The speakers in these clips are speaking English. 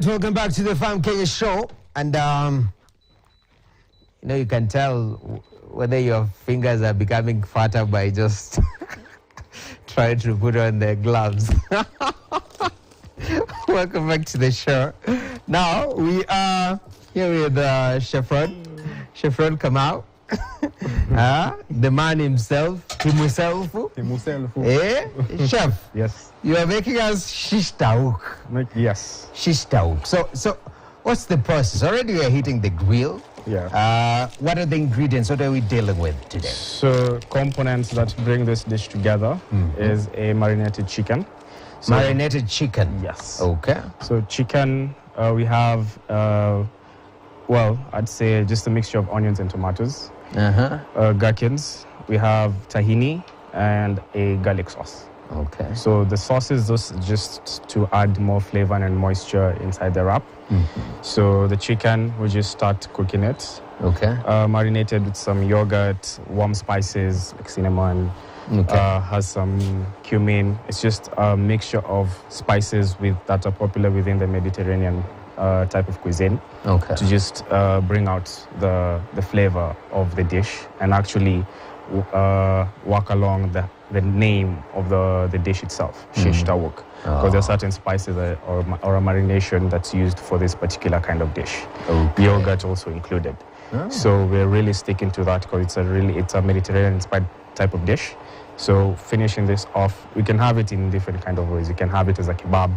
right, welcome back to the Farm Kenya show. And, you know, you can tell whether your fingers are becoming fatter by just trying to put on the gloves. Welcome back to the show. Now, we are here with Chef Ron Kamau. The man himself. Eh? Chef. Yes. You are making us shish taouk. Yes. Shish taouk. So what's the process? Already we are hitting the grill. Yeah. What are the ingredients? What are we dealing with today? So components that bring this dish together is a marinated chicken. So, Marinated chicken. Yes. Okay. So chicken, we have, well, I'd say just a mixture of onions and tomatoes. Gherkins. We have tahini and a garlic sauce. Okay. So the sauce is just to add more flavor and moisture inside the wrap. So the chicken, we just start cooking it. Okay. Marinated with some yogurt, warm spices like cinnamon, has some cumin. It's just a mixture of spices that are popular within the Mediterranean type of cuisine. Okay. To just bring out the flavor of the dish and actually walk along the name of the dish itself, Shish Taouk. Because there are certain spices or a marination that's used for this particular kind of dish. Okay. Yogurt also included. So we're really sticking to that because it's a Mediterranean-inspired type of dish. So finishing this off, we can have it in different kind of ways. You can have it as a kebab.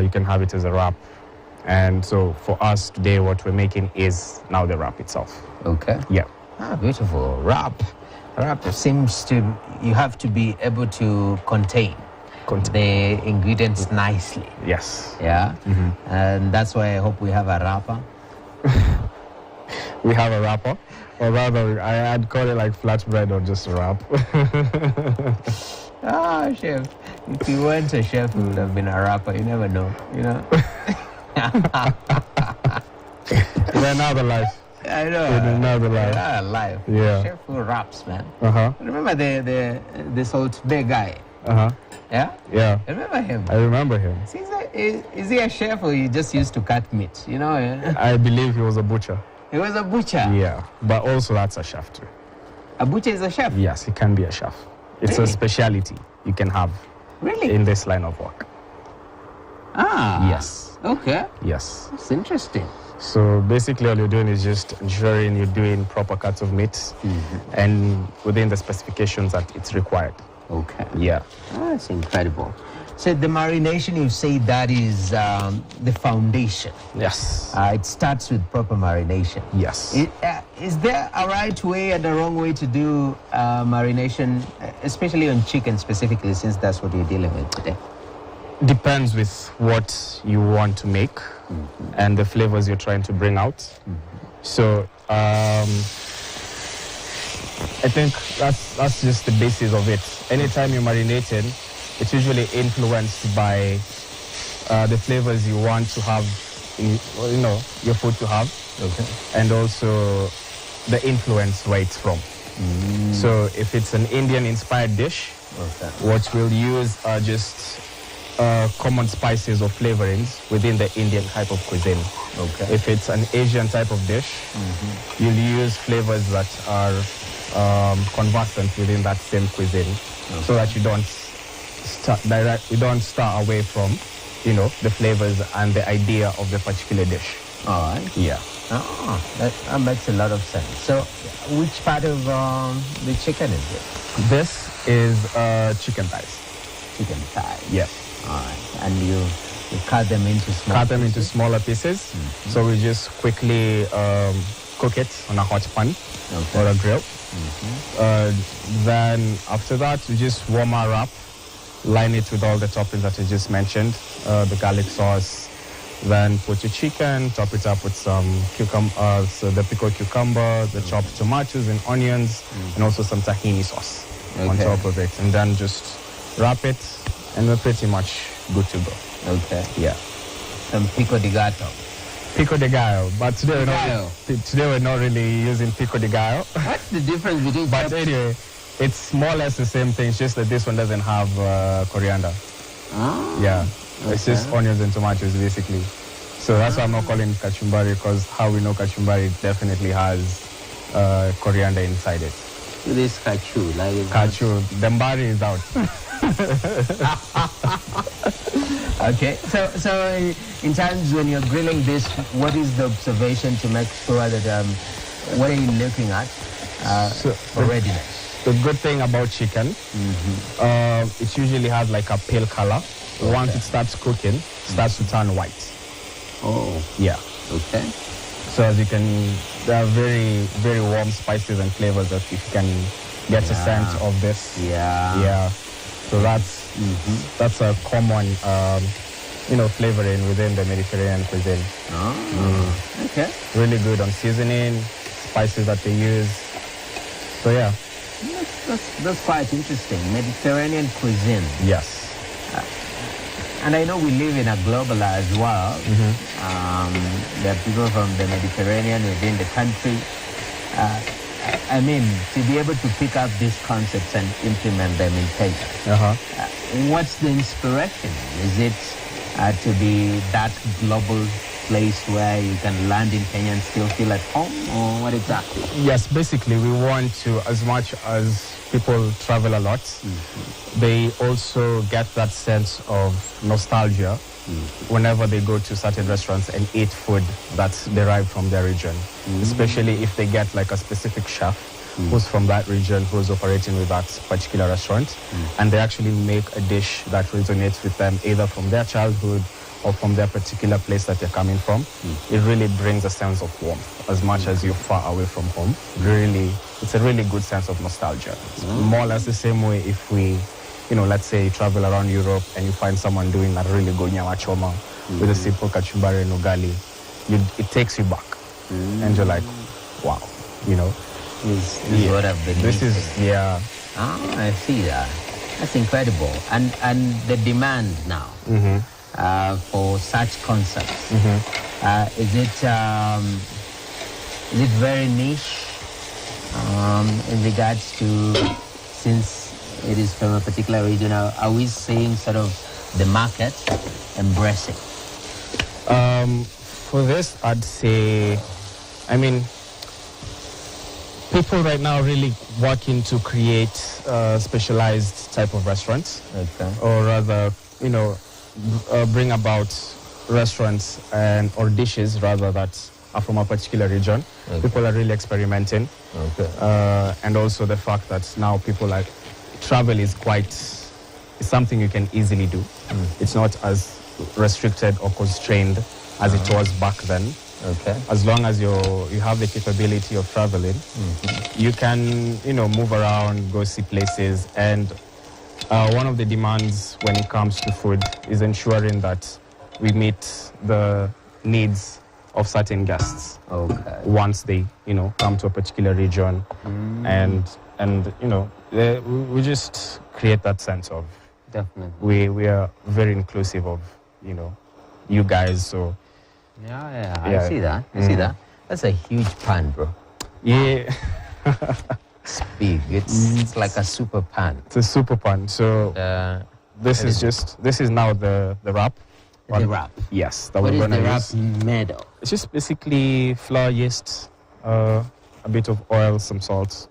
You can have it as a wrap. And so for us today, what we're making is now the wrap itself. Okay. Yeah. Beautiful. Wrap seems to, you have to be able to contain the ingredients nicely. Yes. Yeah. And that's why I hope we have a wrapper. We have a wrapper, or rather, I'd call it like flatbread or just a wrap. Chef. If you weren't a chef, you would have been a rapper. You never know, you know. In another life. I know. In another life. Another life. Yeah. Chef who raps, man. Uh-huh. Remember the Salt Bay guy? Uh-huh. Yeah? Yeah. Remember him? I remember him. Is he a chef or he just used to cut meat? You know? I believe he was a butcher. He was a butcher? Yeah. But also that's a chef too. A butcher is a chef? Yes, he can be a chef. It's Really? a speciality you can have in this line of work. Yes. Okay. Yes. That's interesting. So basically all you're doing is just ensuring you're doing proper cuts of meat and within the specifications that it's required. Okay. Yeah. That's incredible. So the marination, you say that is the foundation. Yes. It starts with proper marination. Yes. Is there a right way and a wrong way to do marination, especially on chicken specifically, since that's what you're dealing with today? Depends with what you want to make and the flavors you're trying to bring out. So I think that's just the basis of it. Anytime you're marinating, it's usually influenced by the flavors you want to have, your food to have. Okay. And also the influence where it's from. So if it's an Indian-inspired dish, what we'll use are just common spices or flavorings within the Indian type of cuisine. Okay. If it's an Asian type of dish, you'll use flavors that are conversant within that same cuisine, so that you don't start away from, the flavors and the idea of the particular dish. All right. Yeah. That makes a lot of sense. So, which part of the chicken is it? This is chicken thighs. Chicken thighs. Yeah. All right. And you cut them into smaller pieces. So we just quickly cook it on a hot pan or a grill. Then after that, we just warm our wrap, line it with all the toppings that I just mentioned, the garlic sauce. Then put your chicken, top it up with some cucumber, so the pickled cucumber, the chopped tomatoes and onions, and also some tahini sauce on top of it. And then just wrap it, and we're pretty much good to go. Okay. Yeah. Some pico de gato. Pico de gallo, but today we're not really using pico de gallo. What's the difference between? But anyway, it's more or less the same thing. It's just that this one doesn't have coriander. Yeah. It's just onions and tomatoes, basically. So that's why I'm not calling it kachumbari, because how we know kachumbari definitely has coriander inside it. This kachu, like Kachu, the mbari is out. Okay, so in terms when you're grilling this, what is the observation to make sure that what are you looking at for readiness? The good thing about chicken, it usually has like a pale color. Okay. Once it starts cooking, it starts to turn white. Oh. Yeah. Okay. So as you can, there are very, very warm spices and flavors that you can get a sense of this. Yeah. Yeah. So that's a common, flavoring within the Mediterranean cuisine. Oh. Okay. Really good on seasoning, spices that they use. So yeah. That's quite interesting. Mediterranean cuisine. Yes. And I know we live in a globalized world. There are people from the Mediterranean within the country. I mean, to be able to pick up these concepts and implement them in Kenya. What's the inspiration? Is it to be that global place where you can land in Kenya and still feel at home, or what exactly? Yes, basically we want to, as much as people travel a lot, they also get that sense of nostalgia whenever they go to certain restaurants and eat food that's derived from their region, especially if they get like a specific chef who's from that region, who's operating with that particular restaurant, and they actually make a dish that resonates with them, either from their childhood or from their particular place that they're coming from. It really brings a sense of warmth. As much as you're far away from home, really, it's a really good sense of nostalgia. More or less the same way if we, let's say you travel around Europe and you find someone doing a really good nyama choma with a simple kachumbari and ugali, it takes you back. And you're like, wow, This is what I've been This missing. is, yeah. I see that. That's incredible. And the demand now for such concepts, is it very niche in regards to, since it is from a particular region, are we seeing sort of the market embracing? For this, I'd say, people right now really working to create specialized type of restaurants, or rather, bring about restaurants or dishes rather that are from a particular region. People are really experimenting, and also the fact that now travel is it's something you can easily do. It's not as restricted or constrained as it was back then. As long as you have the capability of traveling, you can, move around, go see places. And one of the demands when it comes to food is ensuring that we meet the needs of certain guests. Once they, come to a particular region, and we just create that sense of, definitely, we are very inclusive of, you guys. So. Yeah, I see that. I see that. That's a huge pan, bro. Yeah. It's big. It's like a super pan. It's a super pan. So this is now the wrap. The wrap? Yes. What is the wrap made of? It's just basically flour, yeast, a bit of oil, some salt.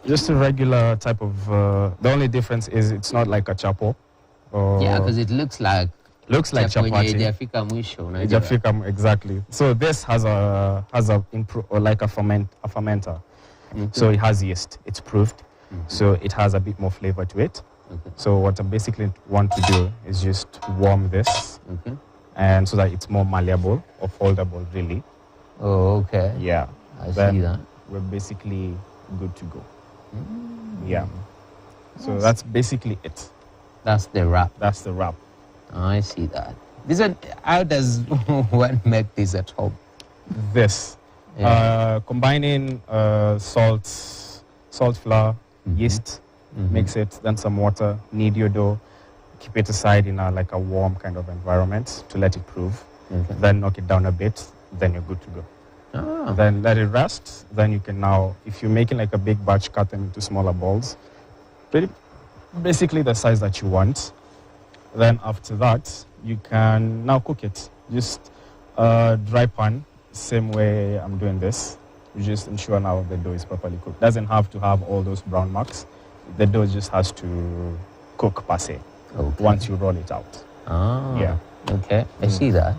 Just a regular type of, the only difference is it's not like a chapo. Yeah, because it looks like chapati. Exactly. So this has a fermenter. So it has yeast. It's proofed. So it has a bit more flavor to it. So what I basically want to do is just warm this, and so that it's more malleable or foldable, really. Oh, okay. Yeah. I see that. We're basically good to go. Yeah. So that's basically it. That's the wrap. That's the wrap. I see that. How does one make this at home? This. Combining salt, flour, yeast, mix it, then some water, knead your dough, keep it aside in a warm kind of environment to let it prove. Then knock it down a bit, then you're good to go. Then let it rest. Then you can now, if you're making a big batch, cut them into smaller balls. Basically the size that you want. Then after that, you can now cook it. Just Dry pan, same way I'm doing this. You just ensure now the dough is properly cooked. Doesn't have to have all those brown marks. The dough just has to cook per se once you roll it out. Oh, yeah. Okay, I see that.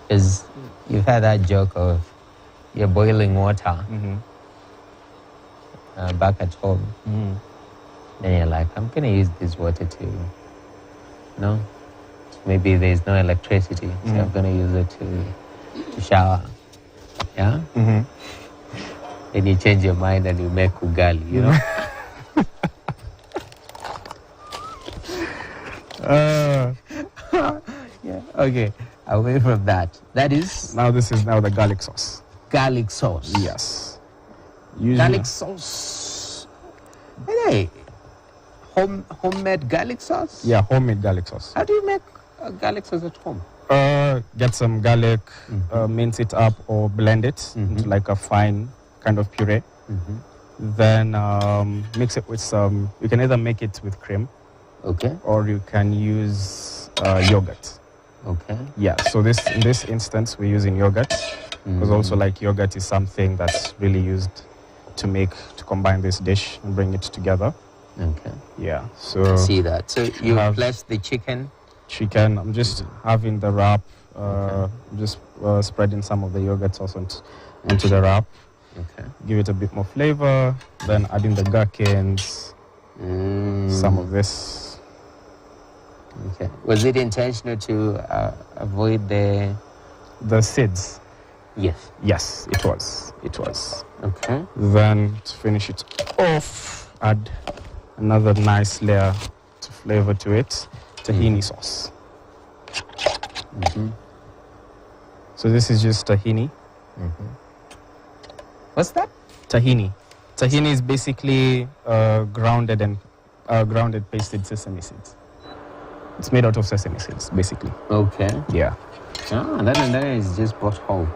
Because you've had that joke of you're boiling water back at home. Then you're like, I'm going to use this water to, maybe there's no electricity, so I'm going to use it to shower. Yeah? Then you change your mind and you make ugali, you know? Yeah. Okay. Away from that. That is? Now this is now the garlic sauce. Garlic sauce. Yes. Usually. Garlic sauce. Hey, homemade garlic sauce? Yeah, homemade garlic sauce. How do you make garlic sauce at home? Get some garlic, mince it up or blend it into like a fine kind of puree. Then mix it with some, you can either make it with cream. Okay. Or you can use yogurt. Okay. Yeah, so in this instance, we're using yogurt. Because also like yogurt is something that's really used to combine this dish and bring it together. Okay. Yeah, so. See that. So you place the chicken? Chicken, I'm just having the wrap, just spreading some of the yogurt sauce into the wrap. Okay. Give it a bit more flavor, then adding the gherkins, some of this. Okay. Was it intentional to avoid the seeds? Yes. Yes, it was. It was. Okay. Then to finish it off, add another nice layer to flavor to it, tahini sauce. So this is just tahini. What's that? Tahini. Tahini is basically grounded pasted sesame seeds. It's made out of sesame seeds, basically. Okay. Yeah. Ah, that is just bought whole.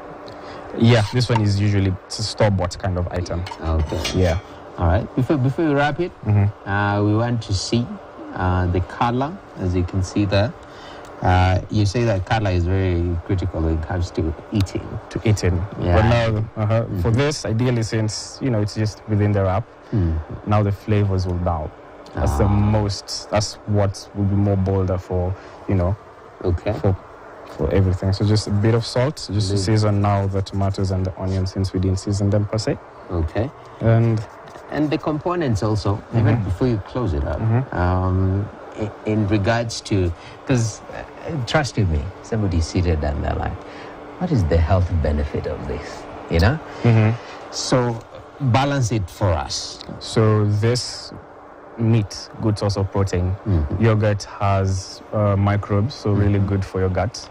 Yeah, this one is usually a store-bought kind of item. Okay. Yeah. All right. Before we wrap it, we want to see the color, as you can see there. You say that color is very critical when it comes to eating. Yeah. But now, for this, ideally, since it's just within the wrap, now the flavors will down. That's the most. That's what will be more bolder for Okay. For everything. So just a bit of salt, just to season now the tomatoes and the onions, since we didn't season them per se. Okay. And the components also, even before you close it up, in regards to, because trust me, somebody's seated and they're like, what is the health benefit of this? So balance it for us. So this meat, good source of protein. Yogurt has microbes, so really good for your gut.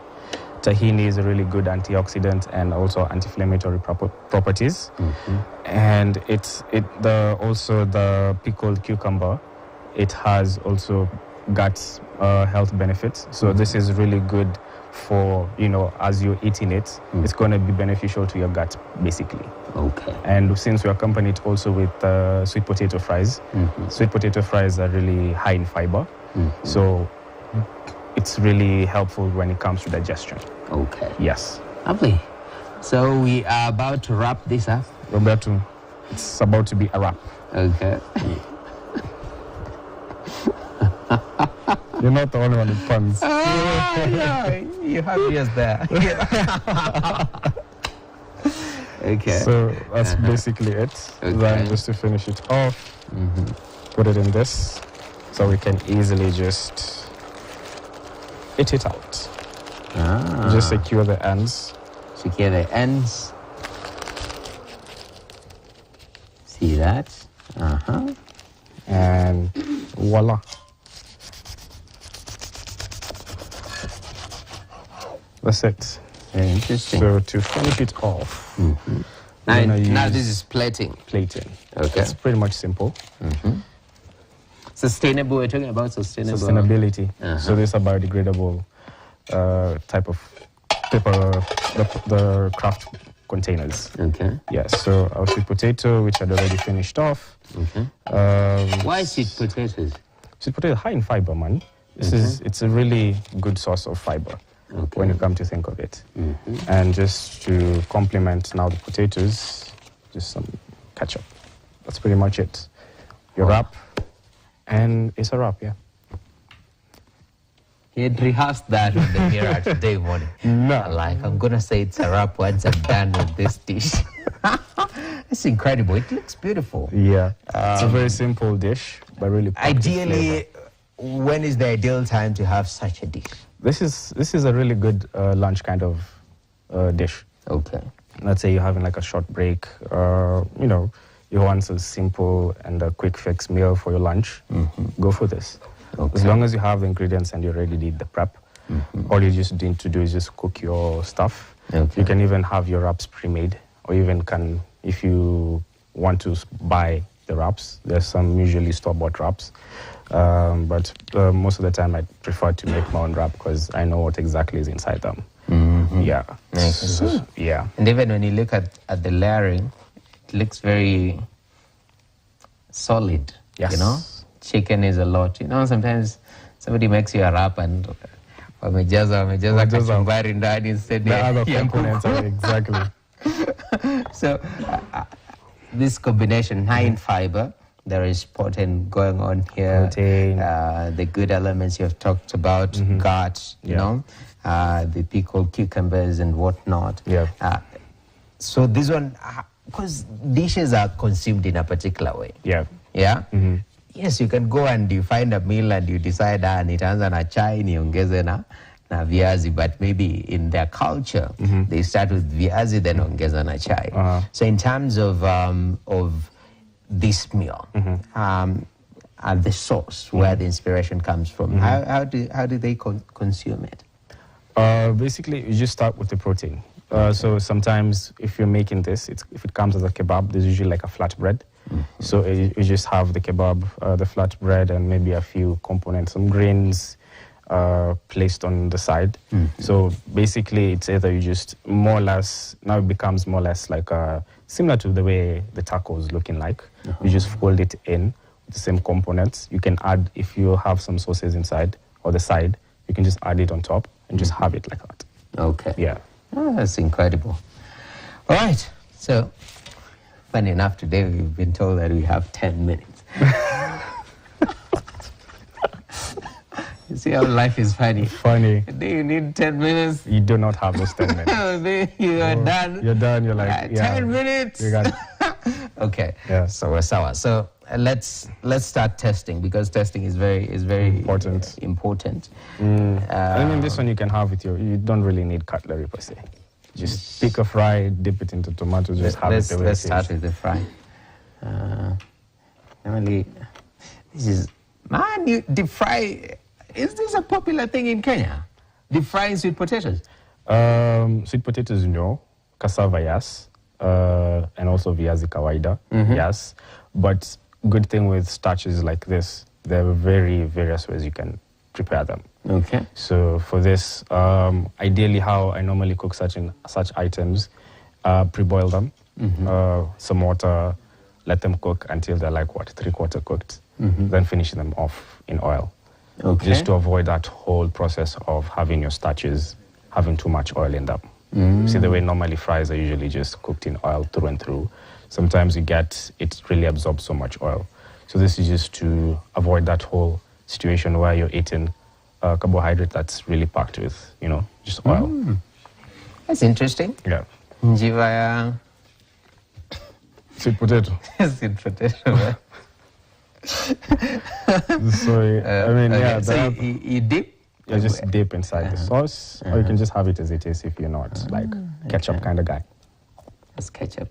Tahini is a really good antioxidant and also anti-inflammatory properties. And also the pickled cucumber, it has also gut health benefits. So this is really good for, as you're eating it, it's going to be beneficial to your gut, basically. Okay. And since we accompany it also with sweet potato fries, sweet potato fries are really high in fiber. So it's really helpful when it comes to digestion. Okay. Yes. Lovely. So we are about to wrap this up. Roberto, it's about to be a wrap. Okay. You're not the only one with puns. Yeah, you have yours there. Okay. So that's basically it. Okay. Then just to finish it off, put it in this, so we can easily just eat it out. Just secure the ends. Secure the ends. See that? And voila. That's it. Very interesting. So to finish it off, now this is plating. Plating. Okay. It's pretty much simple. Sustainable. We're talking about sustainability. So these are biodegradable type of paper, the craft containers. Okay. Yes. So our sweet potato, which I'd already finished off. Why sweet potatoes? Sweet potato high in fiber, man. It's a really good source of fiber. when you come to think of it. And just to complement now the potatoes, just some ketchup. That's pretty much it. Your wrap, and it's a wrap, yeah. He had rehearsed that on the mirror today morning. No. Like, I'm going to say it's a wrap once I'm done with this dish. It's incredible. It looks beautiful. Yeah. It's a very simple dish, but really ideally, when is the ideal time to have such a dish? This is a really good lunch kind of dish. Okay. Let's say you're having like a short break, you know, you want a simple and a quick fix meal for your lunch, go for this. Okay. As long as you have the ingredients and you already did the prep, all you just need to do is just cook your stuff. Okay. You can even have your wraps pre-made, or even can, if you want to buy the wraps, there's some usually store-bought wraps. But most of the time I prefer to make my own wrap because I know what exactly is inside them. Yeah. So, yeah. And even when you look at the layering, it looks very solid. Yes. You know? Chicken is a lot. You know, sometimes somebody makes you a wrap and wamejaza kachumbari ndani instead the other components are exactly. So this combination, high in fiber, there is protein going on here. Protein. The good elements you have talked about, gut, you know, the pickled cucumbers and whatnot. Yeah. So this one, because dishes are consumed in a particular way. Yeah. Yeah. Yes, you can go and you find a meal and you decide, nitaanza na chai niongeze na viazi, but maybe in their culture, they start with viazi, then ongeza na chai. So in terms of this meal, the source where the inspiration comes from, how do they consume it? Basically, you just start with the protein. So sometimes if you're making this, if it comes as a kebab, there's usually like a flat bread. So you just have the kebab, the flat bread, and maybe a few components, some grains placed on the side. So basically, it's either you just more or less, now it becomes more or less like similar to the way the taco is looking like. You just fold it in with the same components. You can add, if you have some sauces inside or the side, you can just add it on top and just have it like that. Okay. Yeah. Oh, that's incredible. All right. So, funny enough, today we've been told that we have 10 minutes. You see how life is funny. Funny. Do you need 10 minutes? You do not have those 10 minutes. You are done. You're done. You're like, yeah. 10 minutes. You got it. Okay. Yeah. So we're sour. So let's start testing, because testing is very important. I mean, this one you can have with you don't really need cutlery per se. Just pick a fry, dip it into tomatoes, just have it the way it is. Let's start with the fry. Normally, this is, man, you deep fry. Is this a popular thing in Kenya? Deep frying sweet potatoes? Sweet potatoes, no. Cassava, yes. And also viazi kawaida, yes. But good thing with starches like this, there are various ways you can prepare them. Okay. So for this, ideally how I normally cook such items, pre-boil them, some water, let them cook until they're like, what, 3/4 cooked. Then finish them off in oil. Okay. Just to avoid that whole process of having your starches having too much oil in them. See, the way normally fries are usually just cooked in oil through and through. Sometimes it really absorbs so much oil. So this is just to avoid that whole situation where you're eating carbohydrate that's really packed with, just oil. That's interesting. Yeah. Njivaya. Sweet potato. Sweet potato. Sorry. I mean, okay. yeah. So you dip? Yeah, just dip inside the sauce, or you can just have it as it is if you're not like ketchup kind of guy. That's ketchup.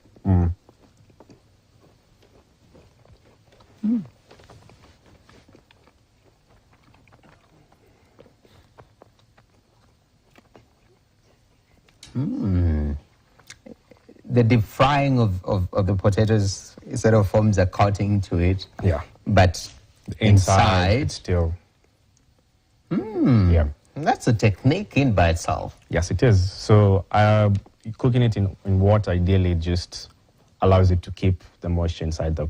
The deep frying of the potatoes sort of forms a coating to it. Yeah. But inside it's still. Yeah. That's a technique in by itself. Yes, it is. So cooking it in water ideally just allows it to keep the moisture inside the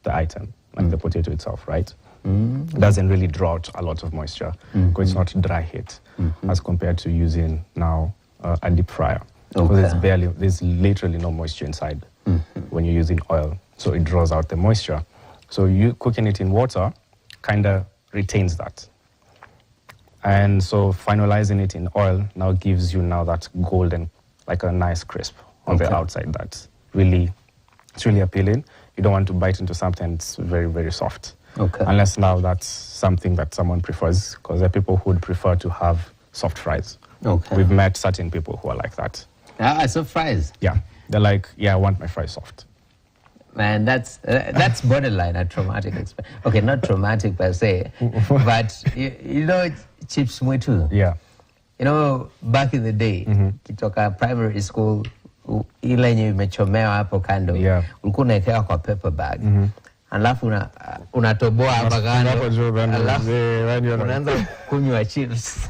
item, like the potato itself, right? Doesn't really draw out a lot of moisture because it's not dry heat as compared to using now a deep fryer. Because there's literally no moisture inside when you're using oil. So it draws out the moisture. So you cooking it in water kind of retains that. And so finalizing it in oil now gives you now that golden, like a nice crisp on the outside. It's really appealing. You don't want to bite into something that's very, very soft. Unless now that's something that someone prefers, because there are people who would prefer to have soft fries. We've met certain people who are like that. So fries? Yeah. They're like, yeah, I want my fries soft. Man, that's borderline a traumatic experience. Okay, not traumatic per se, but you know, chips mwitu. Yeah. You know, back in the day, kitoka primary school, ile yenye imechomewa hapo kando, ulikuwa unaekewa kwa paper bag. Alafu unatoboa hapa kando, alafu unaanza kunywa chips.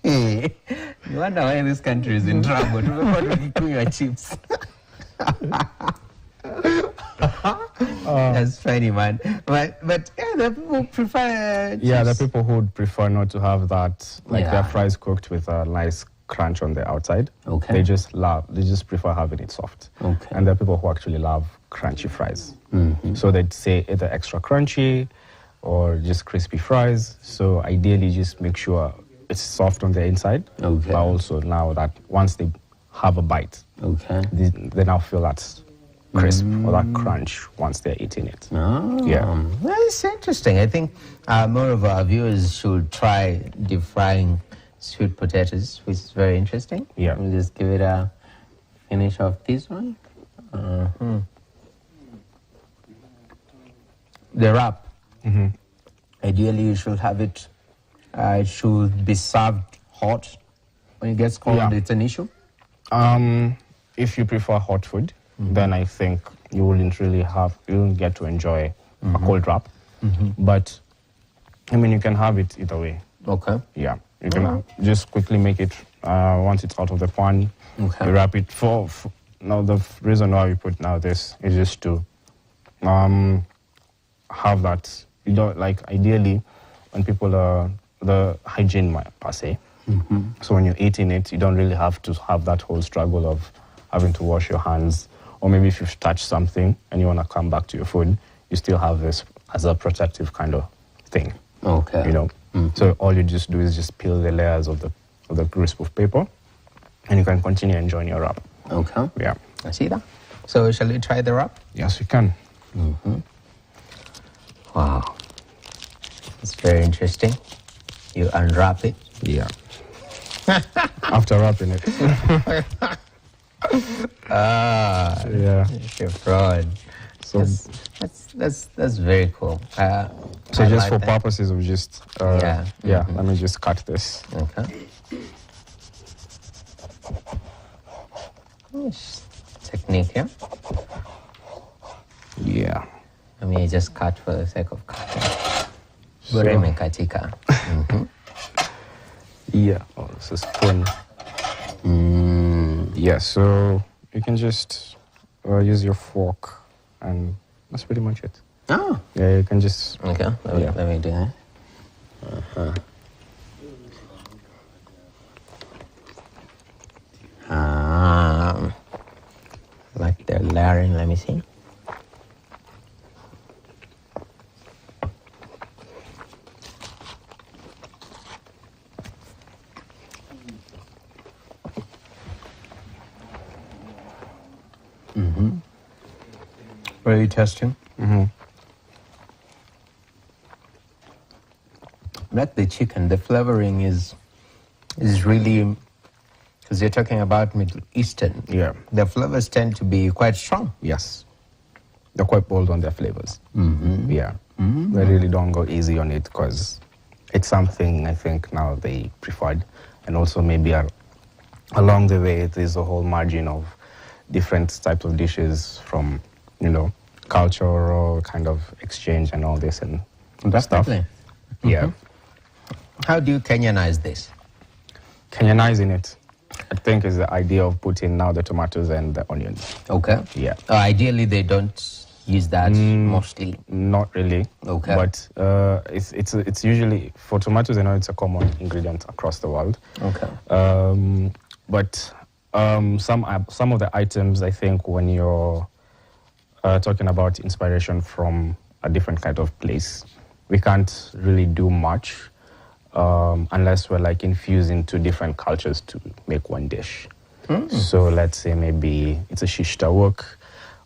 You wonder why this country is in trouble. Tumekuwa tukikunywa chips. That's funny, man. But yeah, the people prefer yeah, the people who would prefer not to have that, like their fries cooked with a nice crunch on the outside. They just prefer having it soft. And there are people who actually love crunchy fries. So they'd say either extra crunchy or just crispy fries. So ideally just make sure it's soft on the inside. But also now that once they have a bite, they now feel that crisp or that crunch once they're eating it. Yeah. That's interesting. I think more of our viewers should try deep frying sweet potatoes, which is very interesting. Yeah. We'll just give it a finish of this one. The wrap. Ideally, you should have it. It should be served hot. When it gets cold, it's an issue. If you prefer hot food, then I think you wouldn't get to enjoy a cold wrap. But I mean, you can have it either way. Yeah, you can just quickly make it once it's out of the pan. You wrap it for now. The reason why we put now this is just to have that. You don't like ideally when people are the hygiene per se. So when you're eating it, you don't really have to have that whole struggle of having to wash your hands. Or maybe if you've touched something and you want to come back to your food, you still have this as a protective kind of thing. You know. So all you just do is just peel the layers of the crisp of paper, and you can continue enjoying your wrap. Yeah. I see that. So shall we try the wrap? Yes, we can. Wow. It's very interesting. You unwrap it. Yeah. After wrapping it. Yeah. You're fraud. So that's very cool. So just for purposes of just let me just cut this. Nice technique, yeah. Yeah. I mean, just cut for the sake of cutting. Bure imekatika. Yeah. Oh, it's a spoon. Yeah. So you can just use your fork, and that's pretty much it. Oh. Yeah, you can just... Okay, let me do that. Like they're layering, let me see. Really testing. Like the chicken, the flavoring is really, because you're talking about Middle Eastern. Yeah. The flavors tend to be quite strong. Yes. They're quite bold on their flavors. Yeah. They really don't go easy on it because it's something I think now they preferred. And also maybe along the way, there's a whole margin of different types of dishes from, cultural kind of exchange and all this and stuff. Yeah. How do you Kenyanize this? Kenyanizing it, I think, is the idea of putting now the tomatoes and the onions. Okay. Yeah. Ideally, they don't use that mostly? Not really. Okay. But it's usually, for tomatoes, I know it's a common ingredient across the world. Okay. But some of the items, I think, when you're talking about inspiration from a different kind of place, we can't really do much unless we're like infused into different cultures to make one dish. So let's say maybe it's a shish taouk,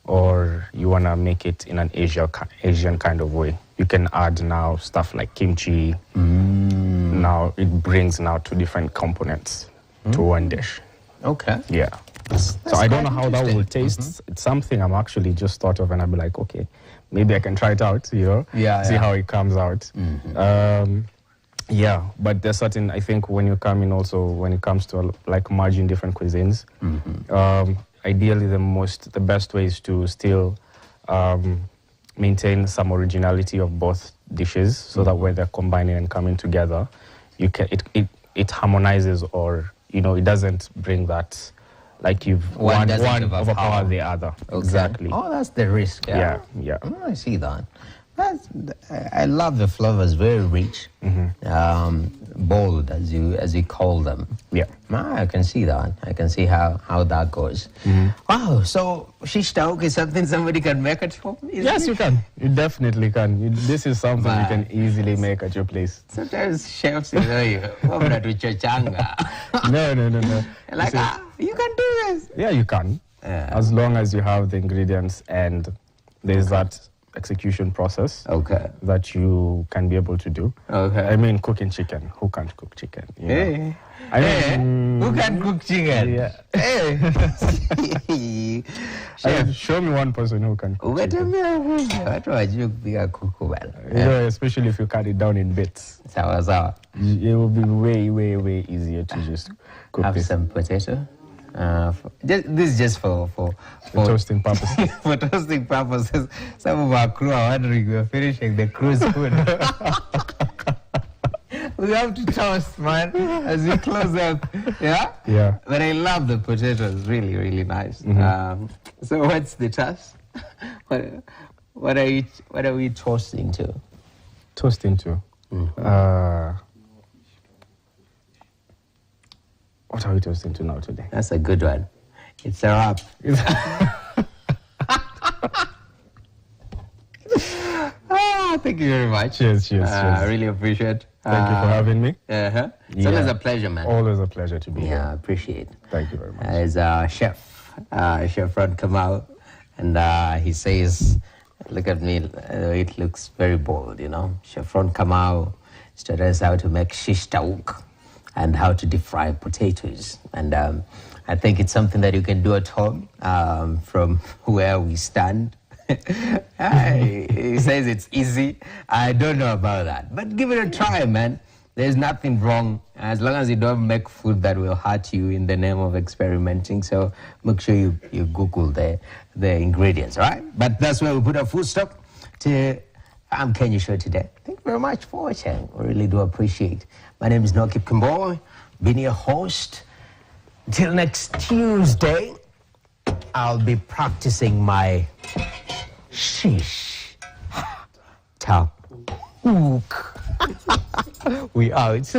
or you want to make it in an Asian kind of way. You can add now stuff like kimchi. Now it brings now two different components to one dish. Okay. Yeah. So I don't know how that will taste. It's something I'm actually just thought of, and I'll be like, okay, maybe I can try it out, you know, see how it comes out. Yeah, but there's certain, I think when you come in also, when it comes to like merging different cuisines, ideally the best way is to still maintain some originality of both dishes, so that when they're combining and coming together, you can it harmonizes, or you know, it doesn't bring that like you've one overpower the other. Okay. Exactly. Oh, that's the risk. Yeah. Oh, I see that. I love the flavors, very rich, bold, as you call them. Yeah. I can see that. I can see how that goes. Wow. So shish taouk is something somebody can make at home? Yes, you can. You definitely can. This is something you can easily make at your place. Sometimes chefs, you know, you No. Like, you can do this. Yeah, you can. As long as you have the ingredients and there's that execution process that you can be able to do. I mean, cooking chicken. Who can't cook chicken? You know? Who can cook chicken? Yeah. Chef, show me one person who can cook chicken. You know, especially if you cut it down in bits. It will be way easier to just cook Have this. some potato. This is just for toasting purposes. For toasting purposes. Some of our crew are wondering we're finishing the crew's food. We have to toast, man, as we close up. Yeah. But I love the potatoes. Really, really nice. So what's the toast? What are we toasting to? Toasting to. What are we toasting to now today? That's a good one. It's a wrap. Thank you very much. Cheers. I really appreciate. Thank you for having me. It's always a pleasure, man. Always a pleasure to be here. Yeah, I appreciate it. Thank you very much. As Chef Ron Kamau, and he says, look at me, it looks very bold, you know. Chef Ron Kamau taught us how to make shish taouk and how to deep fry potatoes. And I think it's something that you can do at home from where we stand. He says it's easy. I don't know about that. But give it a try, man. There's nothing wrong as long as you don't make food that will hurt you in the name of experimenting. So make sure you Google the ingredients, all right? But that's where we put a full stop to I'm Kenya Show today. Thank you very much for watching. We really do appreciate. My name is Nokip Kimboy, being your host. Till next Tuesday, I'll be practicing my Shish Taouk. We out.